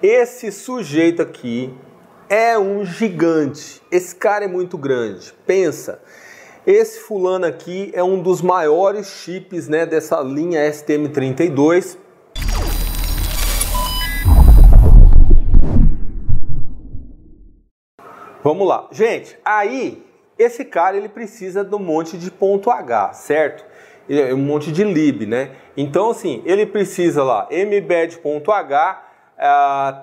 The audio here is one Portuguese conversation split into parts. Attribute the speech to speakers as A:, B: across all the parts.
A: Esse sujeito aqui é um gigante. Esse cara é muito grande. Pensa, esse fulano aqui é um dos maiores chips, né, dessa linha STM32. Vamos lá. Gente, aí esse cara ele precisa de um monte de ponto H, certo? Um monte de lib, né? Então assim, ele precisa lá mbed.h,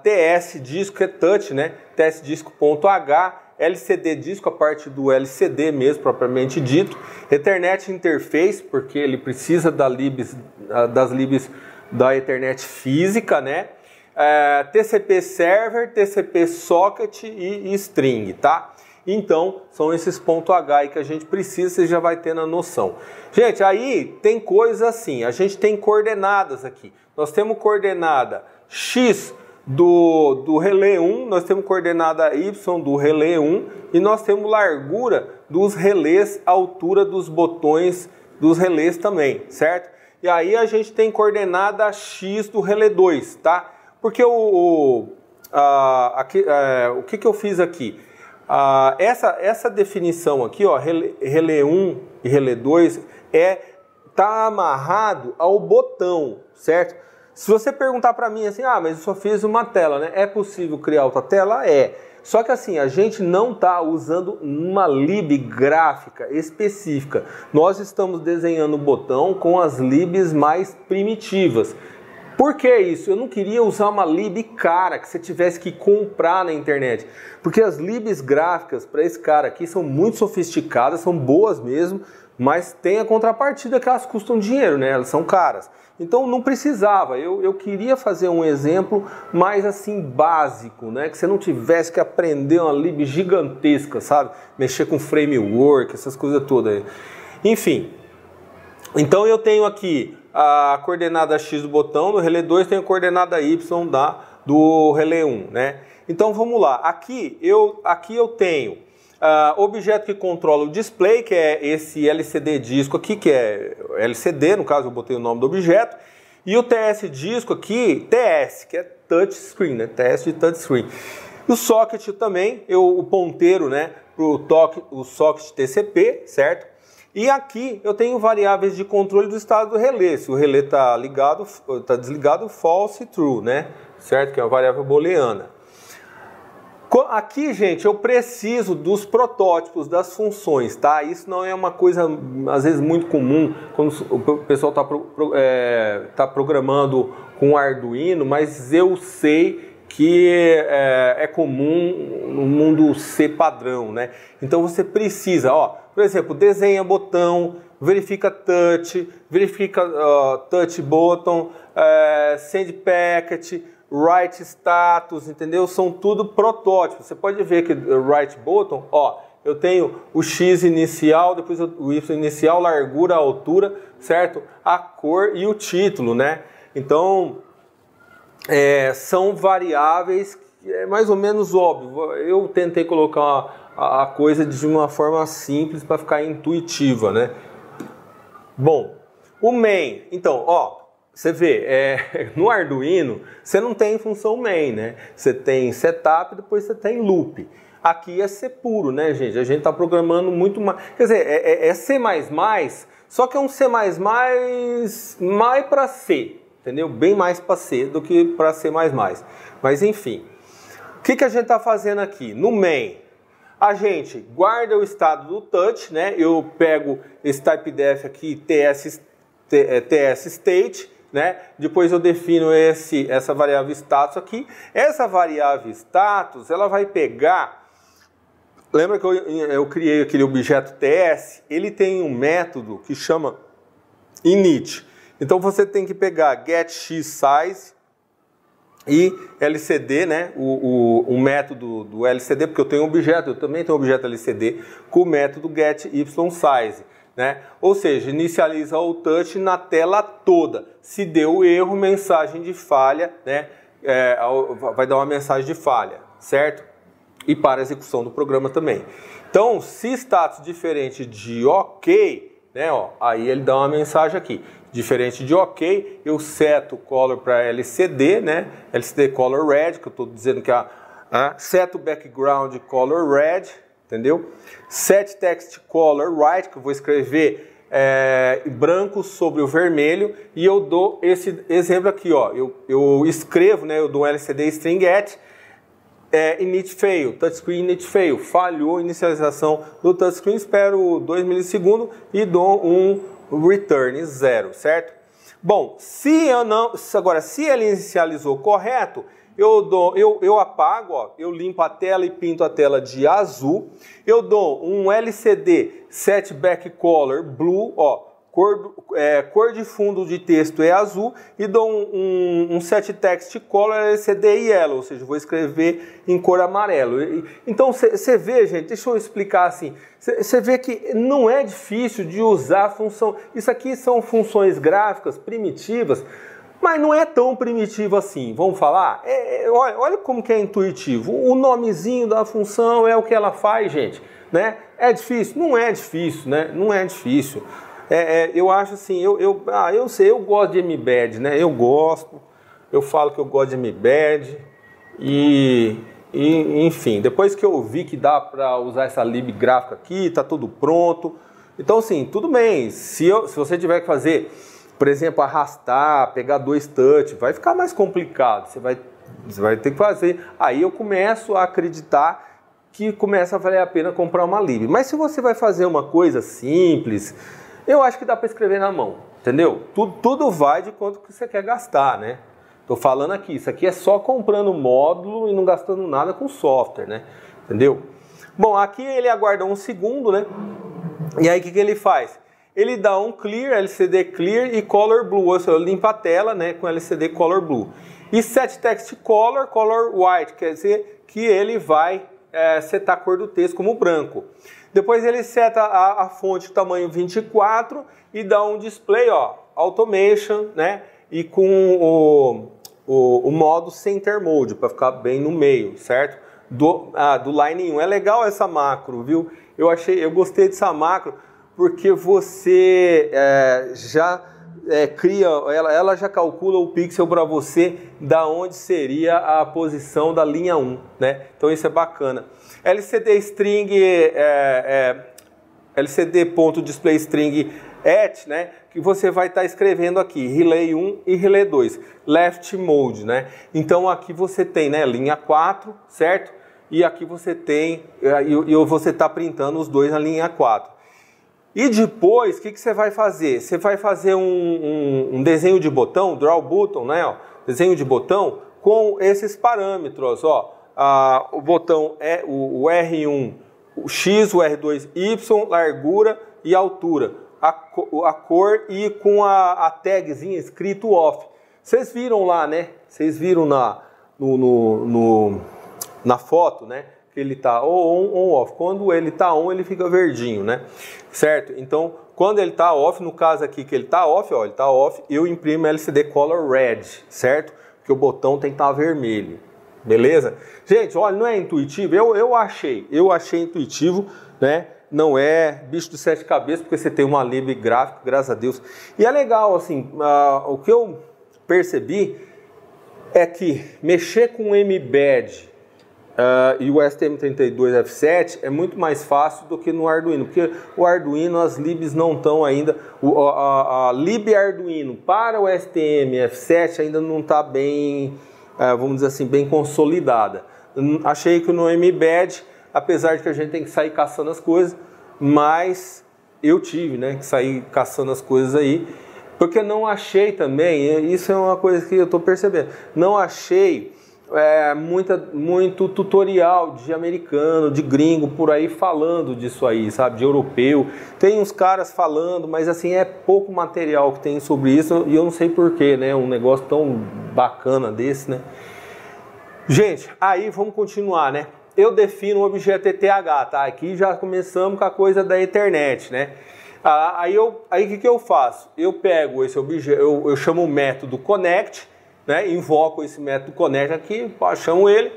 A: TS disco é touch, né? TS disco.h, LCD disco, a parte do LCD mesmo, propriamente dito, Ethernet interface, porque ele precisa das libs da Ethernet física, né? TCP server, TCP socket e string, tá? Então, são esses pontos H aí que a gente precisa, você já vai ter na noção. Gente, aí tem coisa assim, a gente tem coordenadas aqui. Nós temos coordenada X do relé 1, nós temos coordenada Y do relé 1 e nós temos largura dos relés, altura dos botões dos relés também, certo? E aí a gente tem coordenada X do relé 2, tá? Porque o que eu fiz aqui? Essa definição aqui, ó, relé 1 e relé 2 tá amarrado ao botão, certo? Se você perguntar para mim assim, mas eu só fiz uma tela, né? É possível criar outra tela? É. Só que assim, a gente não está usando uma lib gráfica específica. Nós estamos desenhando o botão com as libs mais primitivas. Por que isso? Eu não queria usar uma lib cara que você tivesse que comprar na internet. Porque as libs gráficas para esse cara aqui são muito sofisticadas, são boas mesmo, mas tem a contrapartida que elas custam dinheiro, né? Elas são caras. Então não precisava, eu queria fazer um exemplo mais assim básico, né? Que você não tivesse que aprender uma lib gigantesca, sabe? Mexer com framework, essas coisas todas aí. Enfim, então eu tenho aqui a coordenada X do botão, do relé 2 tem a coordenada Y do relé 1, né? Então vamos lá, aqui eu tenho objeto que controla o display, que é esse LCD disco aqui, que é LCD, no caso eu botei o nome do objeto, e o TS disco aqui, TS, que é touchscreen, né? TS de touchscreen. O socket também, o ponteiro, né, para o socket TCP, certo? E aqui eu tenho variáveis de controle do estado do relé. Se o relé está ligado, está desligado, false e true, né? Certo? Que é uma variável booleana. Aqui, gente, eu preciso dos protótipos das funções, tá? Isso não é uma coisa, às vezes, muito comum quando o pessoal tá programando com Arduino, mas eu sei que é comum no mundo C padrão, né? Então você precisa, ó, por exemplo, desenha botão, verifica touch, verifica touch button, send packet, write status, entendeu? São tudo protótipos. Você pode ver que write button, ó, eu tenho o X inicial, depois o Y inicial, largura, altura, certo? A cor e o título, né? Então, são variáveis que é mais ou menos óbvio. Eu tentei colocar a coisa de uma forma simples para ficar intuitiva, né? Bom, o main, então, ó, você vê, no Arduino, você não tem função main, né? Você tem setup, depois você tem loop. Aqui é C puro, né, gente? A gente tá programando muito mais... Quer dizer, é C++, só que é um C++ mais para C, entendeu? Bem mais para C do que para C++. Mas, enfim, o que a gente tá fazendo aqui? No main, a gente guarda o estado do touch, né? Eu pego esse typedef aqui, TS state, né? Depois eu defino essa variável status aqui. Essa variável status, ela vai pegar... Lembra que eu criei aquele objeto TS? Ele tem um método que chama init. Então você tem que pegar getXSize e LCD, né? O método do LCD, porque eu tenho um objeto, eu também tenho um objeto LCD com o método getYSize, né? Ou seja, inicializa o touch na tela toda. Se deu erro, mensagem de falha, né? Vai dar uma mensagem de falha, certo? E para a execução do programa também. Então, se status diferente de OK, né, ó, aí ele dá uma mensagem aqui. Diferente de OK, eu seto o color para LCD, né? LCD Color Red, que eu estou dizendo que seto o background color red, entendeu? Set text color white, que eu vou escrever branco sobre o vermelho, e eu dou esse exemplo aqui, ó. Eu escrevo, né? Eu dou um LCD string at init fail, touchscreen init fail, falhou a inicialização do touchscreen, espero 2 milissegundos e dou um return 0, certo? Bom, se ele inicializou correto, eu apago, ó, eu limpo a tela e pinto a tela de azul, eu dou um LCD set back color blue, ó, cor de fundo de texto é azul, e dou um set text color LCD yellow, ou seja, vou escrever em cor amarelo. Então você vê, gente, deixa eu explicar assim, você vê que não é difícil de usar a função, isso aqui são funções gráficas primitivas, mas não é tão primitivo assim, vamos falar? Olha como que é intuitivo, o nomezinho da função é o que ela faz, gente, né? É difícil? Não é difícil, né? Não é difícil. Eu acho assim, eu sei, eu gosto de mbed, né? Eu falo que eu gosto de mbed enfim, depois que eu vi que dá para usar essa lib gráfica aqui, tá tudo pronto. Então, assim, tudo bem. Se você tiver que fazer, por exemplo, arrastar, pegar 2 touch, vai ficar mais complicado. Você vai ter que fazer. Aí eu começo a acreditar que começa a valer a pena comprar uma lib. Mas se você vai fazer uma coisa simples, eu acho que dá para escrever na mão, entendeu? Tudo vai de quanto que você quer gastar, né? Tô falando aqui, isso aqui é só comprando módulo e não gastando nada com software, né? Entendeu? Bom, aqui ele aguarda 1 segundo, né? E aí o que ele faz? Ele dá um clear, LCD clear e color blue, ou seja, limpa a tela, né, com LCD color blue. E set text color white, quer dizer que ele vai setar a cor do texto como branco. Depois ele seta a fonte tamanho 24 e dá um display, ó, automation, né? E com o modo center mode, para ficar bem no meio, certo? Do line 1. É legal essa macro, viu? Eu gostei dessa macro porque você já cria, ela já calcula o pixel para você da onde seria a posição da linha 1, né? Então isso é bacana. LCD string, LCD.displayString at, né? Que você vai estar escrevendo aqui, relay 1 e relay 2, left mode, né? Então aqui você tem, né, linha 4, certo? E aqui você tem, e você está printando os dois na linha 4. E depois, o que você vai fazer? Você vai fazer um desenho de botão, draw button, né? Ó, desenho de botão com esses parâmetros, ó. O botão é o R1, o X, o R2, Y, largura e altura. A cor e com a tagzinha escrito off. Vocês viram lá, né? Vocês viram na foto, né? Que ele tá on ou off. Quando ele tá on, ele fica verdinho, né? Certo? Então, quando ele tá off, no caso aqui que ele tá off, ó, ele tá off, eu imprimo LCD Color Red, certo? Porque o botão tem que estar vermelho. Beleza? Gente, olha, não é intuitivo? Eu achei intuitivo, né? Não é bicho de 7 cabeças, porque você tem uma lib gráfica, graças a Deus. E é legal, assim, o que eu percebi é que mexer com o mbed e o STM32F7 é muito mais fácil do que no Arduino, porque o Arduino, as libs não estão ainda, a lib Arduino para o STM-F7 ainda não está bem, vamos dizer assim, bem consolidada. Achei que no mbed, apesar de que a gente tem que sair caçando as coisas, mas eu tive, né, que sair caçando as coisas aí, porque não achei também, isso é uma coisa que eu estou percebendo, não achei muito tutorial de americano, de gringo por aí falando disso aí, sabe, de europeu. Tem uns caras falando, mas assim, é pouco material que tem sobre isso e eu não sei porquê, né, um negócio tão bacana desse, né. Gente, aí vamos continuar, né. Eu defino o objeto ETH, tá? Aqui já começamos com a coisa da internet, né? Aí o que eu faço? Eu pego esse objeto, eu chamo o método connect, né? Invoco esse método connect aqui, chamo ele.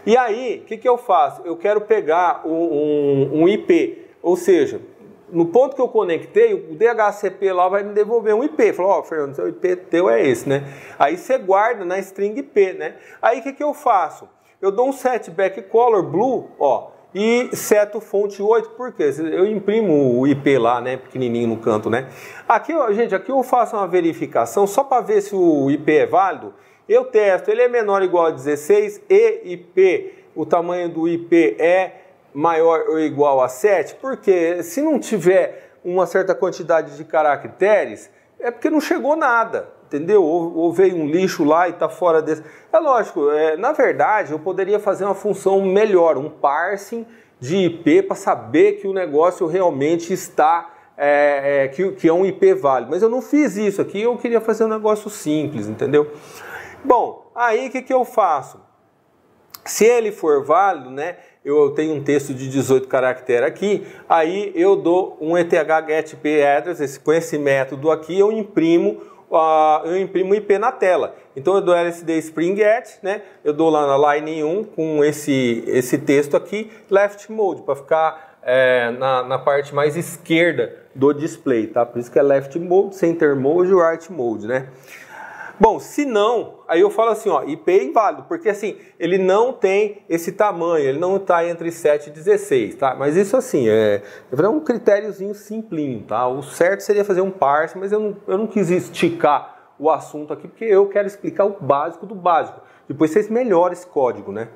A: E aí, o que eu faço? Eu quero pegar um IP, ou seja, no ponto que eu conectei, o DHCP lá vai me devolver um IP. Falou, ó, Fernando, seu IP teu é esse, né? Aí você guarda na string IP, né? Aí o que eu faço? Eu dou um set backcolor blue, ó, e seto fonte 8, porque eu imprimo o IP lá, né, pequenininho no canto, né? Aqui, ó, gente, aqui eu faço uma verificação só para ver se o IP é válido. Eu testo, ele é menor ou igual a 16 e IP, o tamanho do IP é maior ou igual a 7, porque se não tiver uma certa quantidade de caracteres, é porque não chegou nada, entendeu? Ou veio um lixo lá e está fora desse. É lógico, na verdade eu poderia fazer uma função melhor, um parsing de IP para saber que o negócio realmente está, que é um IP válido, mas eu não fiz isso aqui, eu queria fazer um negócio simples, entendeu? Bom, aí o que eu faço? Se ele for válido, né? Eu tenho um texto de 18 caracteres aqui, aí eu dou um eth-get-ip-address, com esse método aqui eu imprimo o IP na tela. Então eu dou lsd spring get, né? Eu dou lá na line 1 com esse texto aqui, left mode, para ficar na parte mais esquerda do display, tá? Por isso que é left mode, center mode e right mode, né? Bom, se não, aí eu falo assim, ó, IP é inválido, porque assim, ele não tem esse tamanho, ele não está entre 7 e 16, tá? Mas isso assim, é um critériozinho simplinho, tá? O certo seria fazer um parse, mas eu não quis esticar o assunto aqui, porque eu quero explicar o básico do básico. Depois vocês melhoram esse código, né?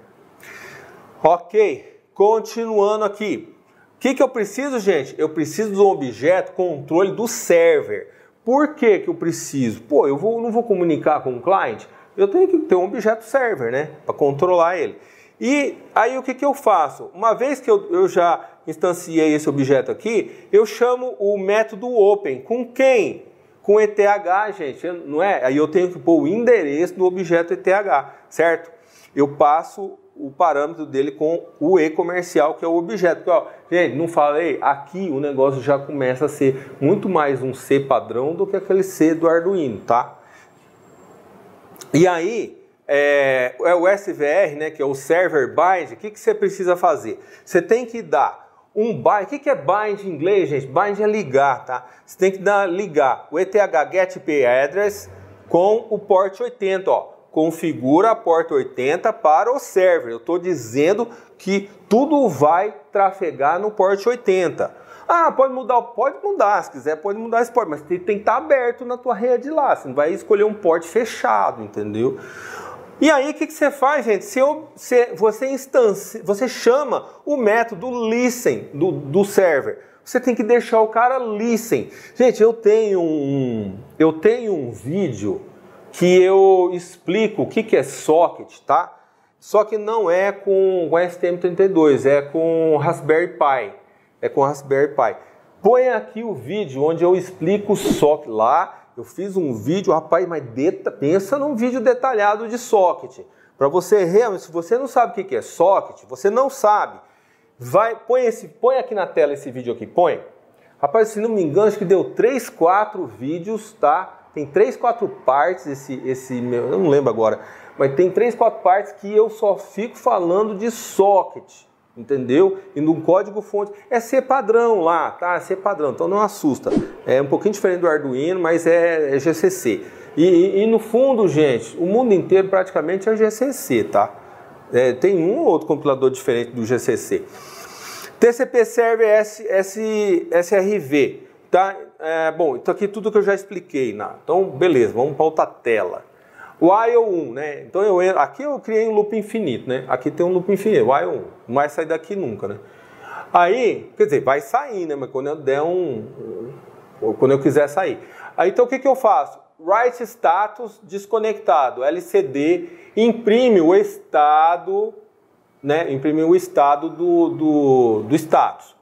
A: Ok, continuando aqui. O que eu preciso, gente? Eu preciso de um objeto controle do server. Por que eu preciso? Pô, não vou comunicar com o cliente, eu tenho que ter um objeto server, né? Para controlar ele. E aí o que eu faço? Uma vez que eu já instanciei esse objeto aqui, eu chamo o método open. Com quem? Com ETH, gente, não é? Aí eu tenho que pôr o endereço do objeto ETH, certo? Eu passo o parâmetro dele com o e-comercial, que é o objeto. Porque, ó, gente, não falei? Aqui o negócio já começa a ser muito mais um C padrão do que aquele C do Arduino, tá? E aí, o SVR, né, que é o Server Bind, o que você precisa fazer? Você tem que dar um bind. O que é bind em inglês, gente? Bind é ligar, tá? Você tem que ligar o eth-get-ip-address com o port 80, ó. Configura a porta 80 para o server. Eu estou dizendo que tudo vai trafegar no port 80. Ah, pode mudar? Pode mudar. Se quiser, pode mudar esse port. Mas tem que estar aberto na tua rede lá. Você não vai escolher um port fechado, entendeu? E aí, o que você faz, gente? Você chama o método listen do server. Você tem que deixar o cara listen. Gente, eu tenho um vídeo que eu explico o que é socket, tá? Só que não é com STM32, é com Raspberry Pi. É com Raspberry Pi. Põe aqui o vídeo onde eu explico o socket lá. Eu fiz um vídeo, rapaz, mas pensa num vídeo detalhado de socket. Para você realmente, se você não sabe o que é socket, você não sabe. Põe aqui na tela esse vídeo aqui, põe. Rapaz, se não me engano, acho que deu 3, 4 vídeos, tá? Tem 3, 4 partes esse meu, eu não lembro agora, mas tem 3, 4 partes que eu só fico falando de socket, entendeu? E no código fonte é C padrão lá, tá? É C padrão, então não assusta. É um pouquinho diferente do Arduino, mas é GCC. E no fundo, gente, o mundo inteiro praticamente é GCC, tá? Tem um ou outro compilador diferente do GCC. TCP Server SRV, tá? Bom, então aqui tudo que eu já expliquei, né? Então, beleza, vamos para outra tela. While 1, né? Então aqui eu criei um loop infinito, né? Aqui tem um loop infinito, while 1. Não vai sair daqui nunca, né? Aí, quer dizer, vai sair, né? Mas quando eu der quando eu quiser sair. Aí, então o que eu faço? Write status desconectado, LCD, imprime o estado, né? Imprime o estado do status.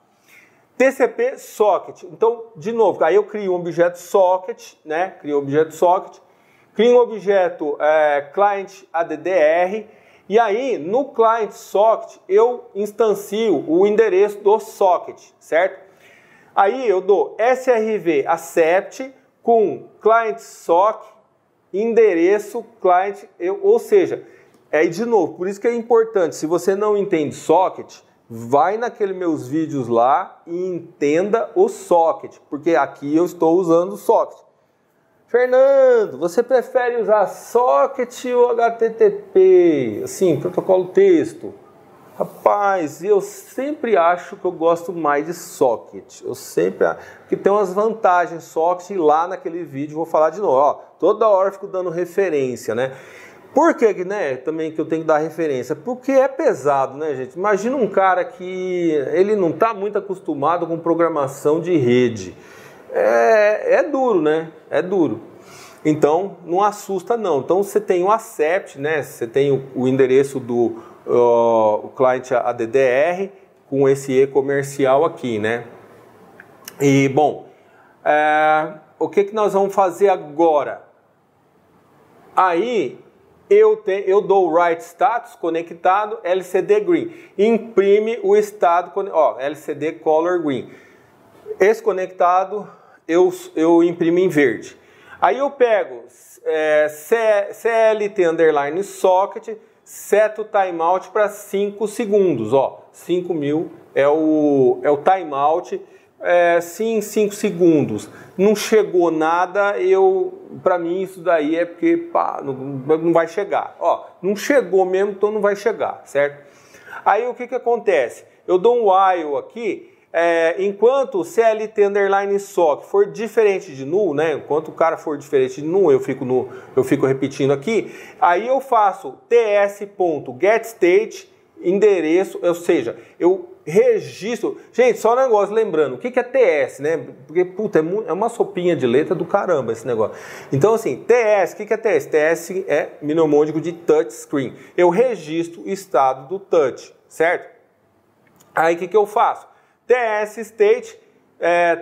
A: TCP socket. Então, de novo, aí eu crio um objeto socket, né? Crio um objeto socket, crio um objeto client addr, e aí no client socket eu instancio o endereço do socket, certo? Aí eu dou srv accept com client sock endereço client, ou seja, de novo, por isso que é importante, se você não entende socket, vai naqueles meus vídeos lá e entenda o socket, porque aqui eu estou usando o socket. Fernando, você prefere usar socket ou HTTP? Assim, protocolo texto. Rapaz, eu sempre acho que eu gosto mais de socket. Eu sempre acho que tem umas vantagens socket, e lá naquele vídeo vou falar de novo. Ó, toda hora eu fico dando referência, né? Por que, né, também que eu tenho que dar referência? Porque é pesado, né, gente? Imagina um cara que ele não está muito acostumado com programação de rede. É duro, né? É duro. Então, não assusta não. Então, você tem o accept, né? Você tem o endereço do o cliente ADDR com esse E comercial aqui, né? E, bom, o que nós vamos fazer agora? Aí, eu dou o write status conectado, LCD green. Imprime o estado, ó, LCD color green. Esse conectado, eu imprimo em verde. Aí eu pego CLT underline socket, seto timeout para 5 segundos, ó, 5.000 é o timeout, sim, 5 segundos, não chegou nada, para mim isso daí é porque pá, não vai chegar, ó, não chegou mesmo, então não vai chegar, certo? Aí o que acontece? Eu dou um while aqui, enquanto o CLT underline sock for diferente de null, né? Enquanto o cara for diferente de null, eu fico repetindo aqui. Aí eu faço ts.getState endereço, ou seja, eu registro. Gente, só um negócio, lembrando, o que é TS, né? Porque, puta, é uma sopinha de letra do caramba esse negócio. Então, assim, TS, o que é TS? TS é mnemônico de touchscreen. Eu registro o estado do touch, certo? Aí, o que eu faço? TS state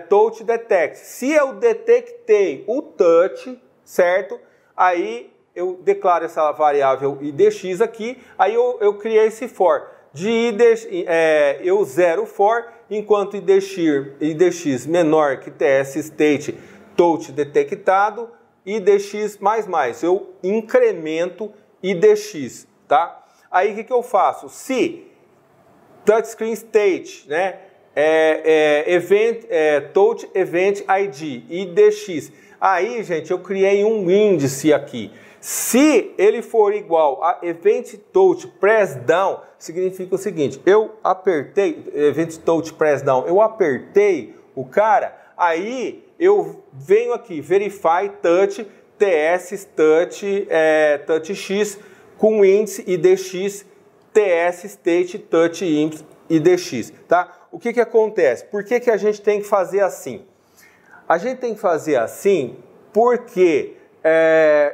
A: touch detect. Se eu detectei o touch, certo? Aí eu declaro essa variável IDX aqui, aí eu criei esse for. Eu zero for, enquanto IDX menor que TS state touch detectado, IDX mais. Eu incremento IDX, tá? Aí o que eu faço? Se touchscreen state, né? Touch Event ID, IDX. Aí, gente, eu criei um índice aqui. Se ele for igual a Event Touch Press Down, significa o seguinte, eu apertei, Event Touch Press Down, eu apertei o cara, aí eu venho aqui, Verify Touch, TS Touch, Touch X, com índice IDX, TS State Touch IDX, tá? O que acontece? Por que a gente tem que fazer assim? A gente tem que fazer assim porque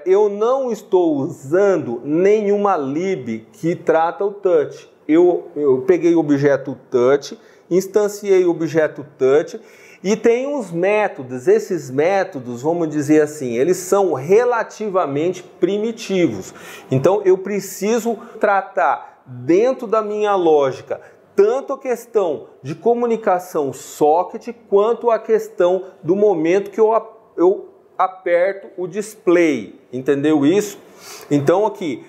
A: eu não estou usando nenhuma lib que trata o touch. Eu peguei o objeto touch, instanciei o objeto touch e tem uns métodos. Esses métodos, vamos dizer assim, eles são relativamente primitivos. Então eu preciso tratar dentro da minha lógica tanto a questão de comunicação socket, quanto a questão do momento que eu aperto o display. Entendeu isso? Então aqui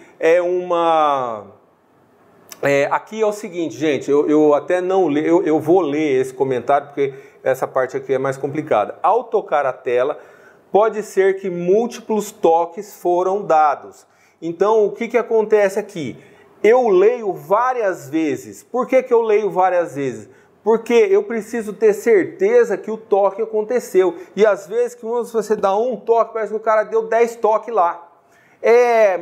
A: aqui é o seguinte, gente, eu até não leio, eu vou ler esse comentário porque essa parte aqui é mais complicada. Ao tocar a tela, pode ser que múltiplos toques foram dados. Então o que acontece aqui? Eu leio várias vezes. Por que eu leio várias vezes? Porque eu preciso ter certeza que o toque aconteceu. E às vezes, quando você dá um toque, parece que o cara deu 10 toques lá.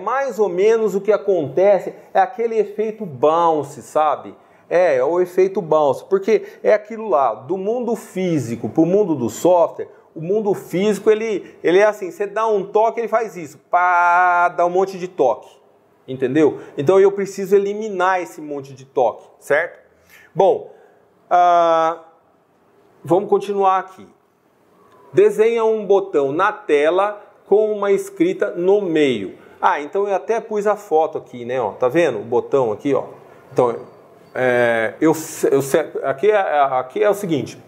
A: Mais ou menos o que acontece, é aquele efeito bounce, sabe? É o efeito bounce. Porque é aquilo lá, do mundo físico para o mundo do software, o mundo físico, ele é assim, você dá um toque, ele faz isso. Pá, dá um monte de toque. Entendeu? Então eu preciso eliminar esse monte de toque, certo? Bom, vamos continuar aqui. Desenha um botão na tela com uma escrita no meio. Então eu até pus a foto aqui, né? Ó, tá vendo o botão aqui, ó? Então, aqui é o seguinte.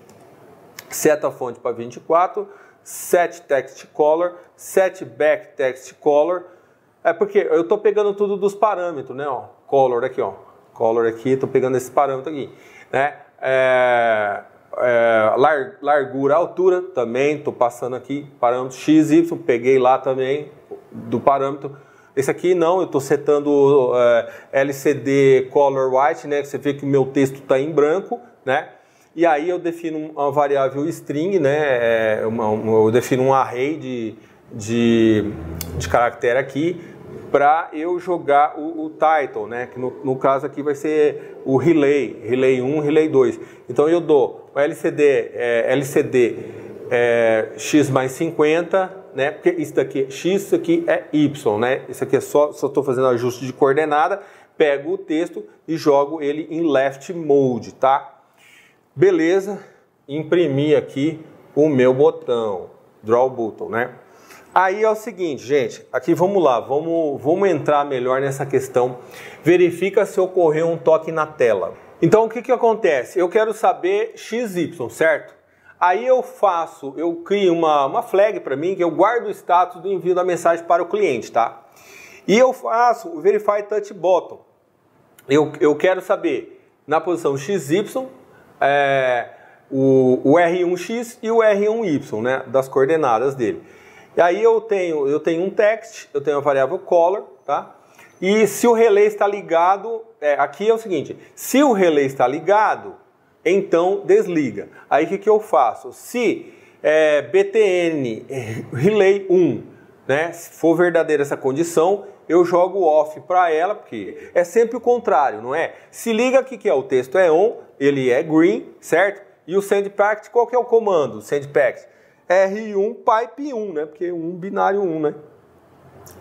A: Seta a fonte para 24, set text color, set back text color. Porque eu estou pegando tudo dos parâmetros, né? Ó, color aqui, ó. color aqui, estou pegando esse parâmetro aqui, né? Largura, altura, também, estou passando aqui, parâmetro x, y, peguei lá também do parâmetro. Esse aqui não, eu estou setando LCD Color White, né? Que você vê que o meu texto está em branco, né? E aí eu defino uma variável string, né? Eu defino um array de caractere aqui para eu jogar o title, né? Que no caso aqui vai ser o relay 1, relay 2. Então eu dou o LCD x mais 50, né? Porque isso daqui é x, isso aqui é y, né? Isso aqui é só estou fazendo ajuste de coordenada, pego o texto e jogo ele em left mode, tá? Beleza, imprimi aqui o meu botão, draw button, né? Aí é o seguinte, gente, aqui vamos lá, vamos entrar melhor nessa questão. Verifica se ocorreu um toque na tela. Então o que acontece? Eu quero saber XY, certo? Aí eu crio uma flag para mim, que eu guardo o status do envio da mensagem para o cliente, tá? E eu faço o Verify Touch Button. Eu quero saber na posição XY, o R1X e o R1Y, né? Das coordenadas dele. E aí eu tenho um text, eu tenho a variável color, tá? E se o relay está ligado, aqui é o seguinte, se o relay está ligado, então desliga. Aí o que eu faço? Se btn relay 1, né, se for verdadeira essa condição, eu jogo off para ela, porque é sempre o contrário, não é? Se liga aqui que o texto é on, ele é green, certo? E o sendPacket, qual que é o comando? Sendpacket R1 pipe 1, né? Porque 1 binário 1, né?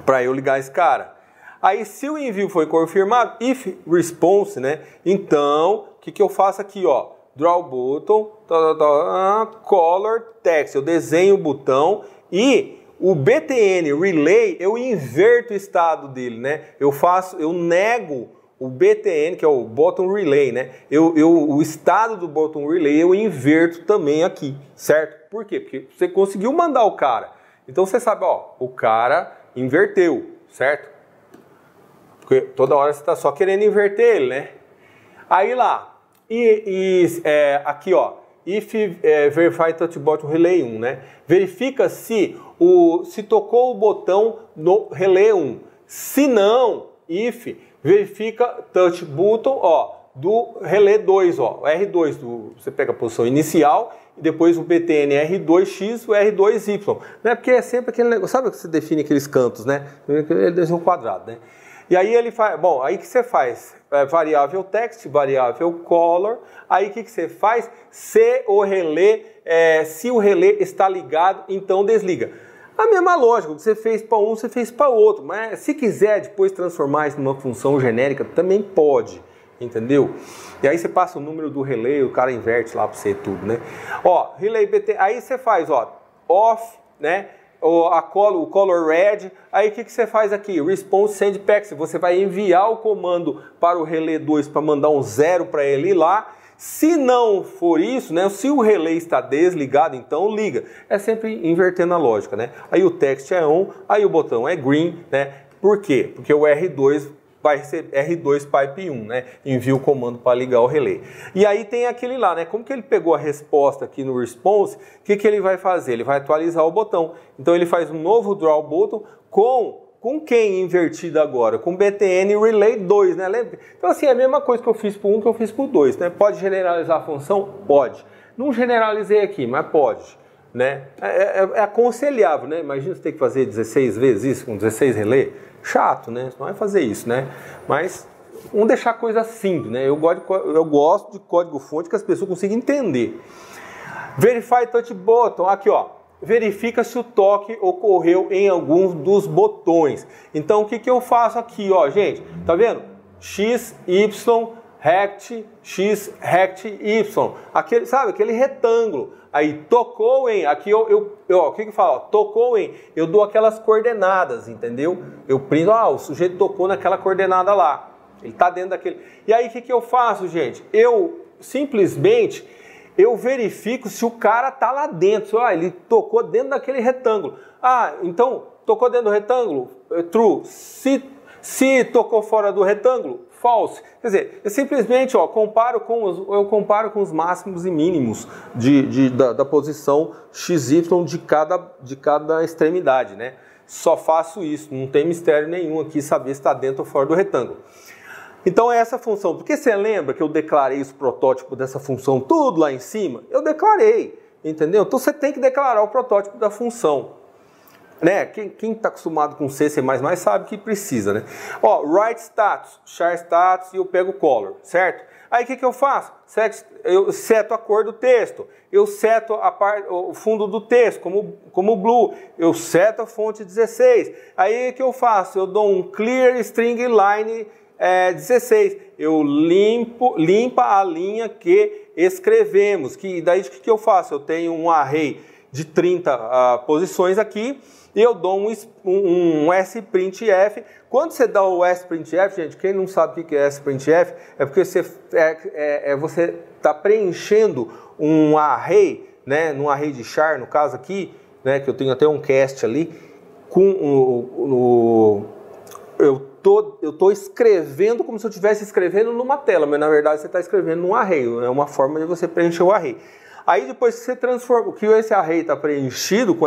A: Para eu ligar esse cara. Aí se o envio foi confirmado, if response, né? Então, o que eu faço aqui, ó? Draw button, color text. Eu desenho o botão e o btn relay, eu inverto o estado dele, né? Eu nego o btn, que é o button relay, né? O estado do button relay eu inverto também aqui, certo? Por quê? Porque você conseguiu mandar o cara. Então você sabe, ó, o cara inverteu, certo? Porque toda hora você está só querendo inverter ele, né? Aí lá, aqui ó, if verify touch button relay 1, né? Verifica se tocou o botão no relay 1. Se não, if verifica touch button, ó, do relay 2, ó, R2, você pega a posição inicial e depois o btn R2X, o R2Y, né? Porque é sempre aquele negócio, sabe que você define aqueles cantos, né? Ele desenha um quadrado, né? E aí ele faz, bom, aí que você faz? Variável text, variável color, aí o que você faz? Se o relé está ligado, então desliga. A mesma lógica, o que você fez para um, você fez para outro, mas se quiser depois transformar isso numa função genérica, também pode, entendeu? E aí você passa o número do relay, o cara inverte lá para você tudo, né? Ó, relay BT, aí você faz, ó, off, né? O color red, aí o que você faz aqui? Response sendPacket, você vai enviar o comando para o relay 2 para mandar um 0 para ele ir lá. Se não for isso, né? Se o relay está desligado, então liga. É sempre invertendo a lógica, né? Aí o text é on, aí o botão é green, né? Por quê? Porque o R2 vai ser R2 pipe 1, né? Envia o comando para ligar o relay. E aí tem aquele lá, né? Como que ele pegou a resposta aqui no response, o que ele vai fazer? Ele vai atualizar o botão. Então ele faz um novo draw button com quem invertido agora? Com btn relay 2, né? Lembra? Então assim, é a mesma coisa que eu fiz para 1 que eu fiz para o 2, né? Pode generalizar a função? Pode. Não generalizei aqui, mas pode, né? É aconselhável, né? Imagina você ter que fazer 16 vezes isso com 16 relay. Chato, né? Você não vai fazer isso, né? Mas vamos deixar a coisa simples, né? Eu gosto de código-fonte que as pessoas consigam entender. Verify touch button, aqui ó, verifica se o toque ocorreu em alguns dos botões. Então o que eu faço aqui, ó, gente? Tá vendo? X, Y, rect, X, rect, Y. Aquele, sabe? Aquele retângulo. Aí tocou em, aqui o que eu falo? Tocou em, eu dou aquelas coordenadas, entendeu? Eu prendo, o sujeito tocou naquela coordenada lá. Ele tá dentro daquele. E aí o que eu faço, gente? Eu simplesmente verifico se o cara tá lá dentro. Ele tocou dentro daquele retângulo. Então tocou dentro do retângulo? True. Se tocou fora do retângulo? false. Quer dizer, eu simplesmente eu comparo com os máximos e mínimos da posição XY de cada extremidade, né? Só faço isso, não tem mistério nenhum aqui saber se está dentro ou fora do retângulo. Então é essa função. Porque você lembra que eu declarei esse protótipo dessa função tudo lá em cima? Eu declarei, entendeu? Então você tem que declarar o protótipo da função. Né? Quem está acostumado com C, C++ sabe que precisa, né? Ó, write status, char status e eu pego color, certo? Aí o que eu faço? Eu seto a cor do texto, eu seto o fundo do texto como blue, eu seto a fonte 16. Aí o que eu faço? Eu dou um clear string line 16. Eu limpa a linha que escrevemos. Daí o que eu faço? Eu tenho um array de 30 posições aqui. E eu dou um sprintf. Quando você dá o sprintf, gente, quem não sabe o que é sprintf, é porque você está preenchendo um array, né, num array de char, no caso aqui, né, que eu tenho até um cast ali, eu tô escrevendo como se eu estivesse escrevendo numa tela, mas na verdade você está escrevendo num array, é uma forma de você preencher o array. Aí depois que você transforma, que esse array está preenchido com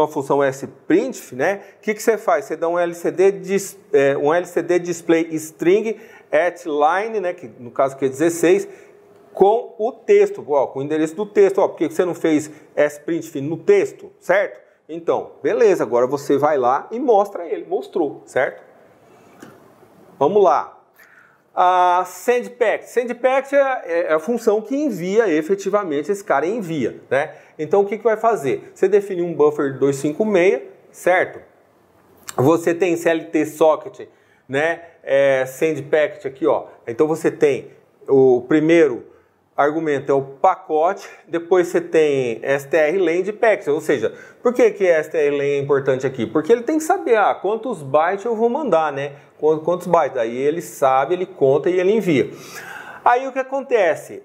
A: a função sprintf, né? O que você faz? Você dá um LCD display string at line, né? Que no caso aqui é 16, com o texto, ó, com o endereço do texto. Ó, por que você não fez sprintf no texto, certo? Então, beleza, agora você vai lá e mostra ele, mostrou, certo? Vamos lá. Sendpact. Sendpact é a função que envia efetivamente, esse cara envia, né? Então o que vai fazer? Você define um buffer 256, certo? Você tem CLT socket, né? Sendpact aqui, ó. Então você tem o primeiro argumento é o pacote, depois você tem strlen de packet, ou seja, por que strlen é importante aqui? Porque ele tem que saber quantos bytes eu vou mandar, né? Quantos bytes, aí ele sabe, ele conta e ele envia. Aí o que acontece?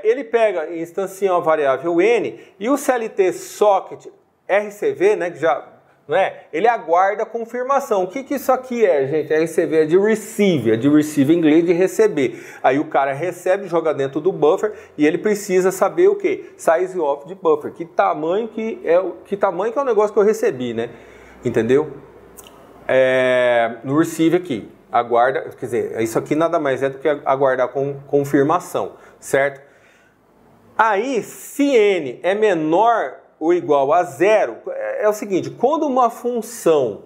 A: Ele pega e instancia uma variável n e o CLT socket RCV, né, que já, não é? Ele aguarda a confirmação. O que isso aqui é, gente? RCV é de receive em inglês de receber. Aí o cara recebe, joga dentro do buffer e ele precisa saber o que? Size of de buffer. Que tamanho que é o negócio que eu recebi, né? Entendeu? No receive aqui, aguarda, quer dizer, isso aqui nada mais é do que aguardar confirmação, certo? Aí, se n é menor ou igual a 0, é o seguinte, quando uma função,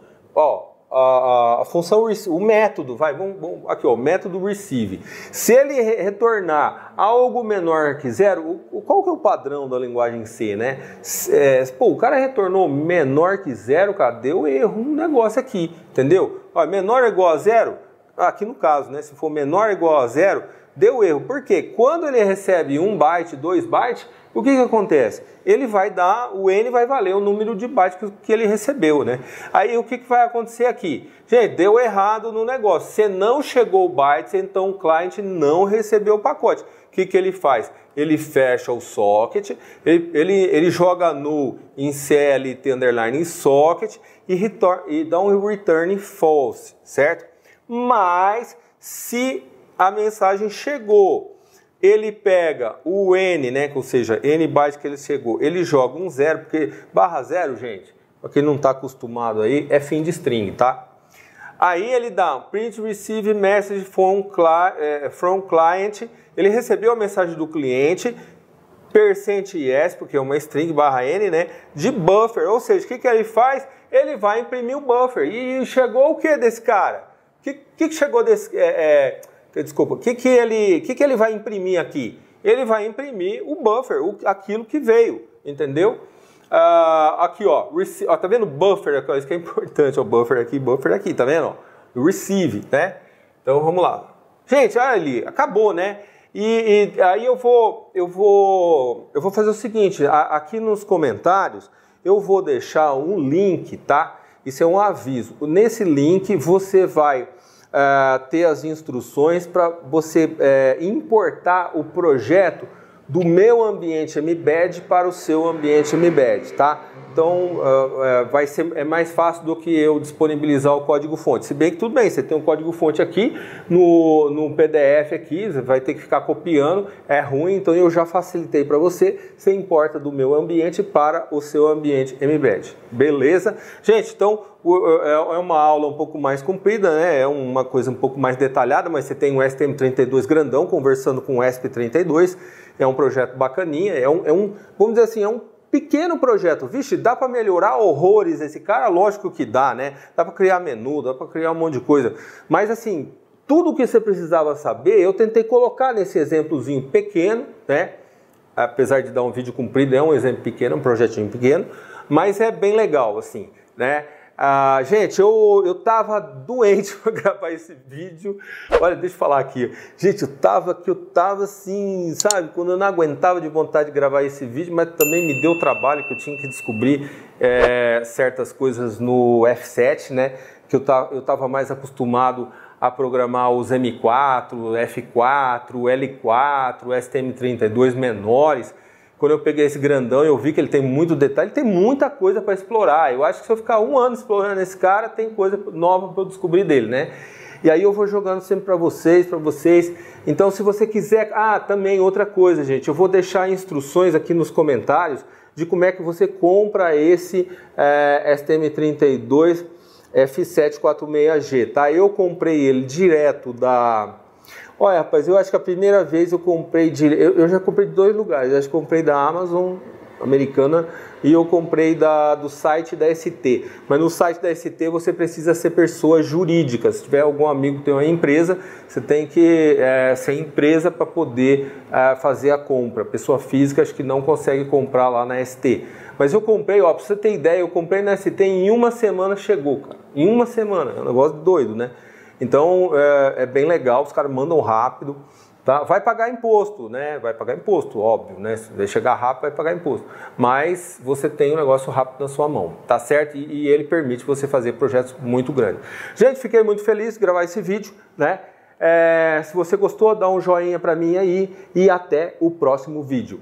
A: a função, o método, aqui ó, o método receive, se ele retornar algo menor que 0, qual que é o padrão da linguagem C, né? O cara retornou menor que 0, cara, deu erro um negócio aqui, entendeu? Ó, menor ou igual a 0, aqui no caso, né? Se for menor ou igual a 0, deu erro. Por quê? Quando ele recebe 1 byte, 2 bytes, o que acontece? Ele vai dar, o n vai valer o número de bytes que ele recebeu, né? Aí o que vai acontecer aqui? Gente, deu errado no negócio. Se não chegou bytes, então o cliente não recebeu o pacote. O que ele faz? Ele fecha o socket, ele joga null em CLT underline socket e dá um return false, certo? Mas se a mensagem chegou, ele pega o n, né, ou seja, n bytes que ele chegou, ele joga um 0, porque barra 0, gente, para quem não está acostumado aí, é fim de string, tá? Aí ele dá print receive message from client, ele recebeu a mensagem do cliente, %yes, porque é uma string barra n, né, de buffer, ou seja, o que ele faz? Ele vai imprimir o buffer, e chegou o que desse cara? O que chegou desse... Desculpa, o que ele vai imprimir aqui? Ele vai imprimir o buffer, aquilo que veio, entendeu? Aqui, ó, tá vendo buffer? Isso que é importante, ó, buffer aqui, tá vendo? Ó, receive, né? Então vamos lá. Gente, olha ali, acabou, né? E aí eu vou fazer o seguinte, aqui nos comentários eu vou deixar um link, tá? Isso é um aviso. Nesse link você vai ter as instruções para você importar o projeto do meu ambiente mbed para o seu ambiente mbed, tá? Então é mais fácil do que eu disponibilizar o código-fonte. Se bem que tudo bem, você tem um código-fonte aqui no PDF aqui, você vai ter que ficar copiando, é ruim, então eu já facilitei para você. Você importa do meu ambiente para o seu ambiente mbed, beleza? Gente, então é uma aula um pouco mais comprida, né? É uma coisa um pouco mais detalhada, mas você tem um STM32 grandão conversando com o ESP32, é um projeto bacaninha, vamos dizer assim, é um pequeno projeto. Vixe, dá para melhorar horrores esse cara? Lógico que dá, né? Dá para criar menu, dá para criar um monte de coisa. Mas assim, tudo que você precisava saber, eu tentei colocar nesse exemplozinho pequeno, né? Apesar de dar um vídeo comprido, é um exemplo pequeno, um projetinho pequeno, mas é bem legal, assim, né? Gente, eu tava doente para gravar esse vídeo. Olha, deixa eu falar aqui. Gente, eu tava assim, sabe? Quando eu não aguentava de vontade de gravar esse vídeo, mas também me deu trabalho que eu tinha que descobrir certas coisas no F7, né? Que eu tava mais acostumado a programar os M4, F4, L4, STM32 menores. Quando eu peguei esse grandão, eu vi que ele tem muito detalhe, tem muita coisa para explorar. Eu acho que se eu ficar um ano explorando esse cara, tem coisa nova para eu descobrir dele, né? E aí eu vou jogando sempre para vocês. Então, se você quiser... também outra coisa, gente. Eu vou deixar instruções aqui nos comentários de como é que você compra esse STM32 F746G, tá? Eu comprei ele direto da... Olha, rapaz, eu acho que a primeira vez eu comprei eu já comprei de 2 lugares. Eu acho que comprei da Amazon americana e eu comprei do site da ST. Mas no site da ST você precisa ser pessoa jurídica. Se tiver algum amigo que tem uma empresa, você tem que ser empresa para poder fazer a compra. Pessoa física acho que não consegue comprar lá na ST. Mas eu comprei, ó, pra você ter ideia, eu comprei na ST em uma semana chegou, cara. Em uma semana, é um negócio doido, né? Então é bem legal, os caras mandam rápido, tá? Vai pagar imposto, né? Vai pagar imposto, óbvio, né? Se chegar rápido, vai pagar imposto. Mas você tem um negócio rápido na sua mão, tá certo? E ele permite você fazer projetos muito grandes. Gente, fiquei muito feliz de gravar esse vídeo, né? Se você gostou, dá um joinha pra mim aí e até o próximo vídeo.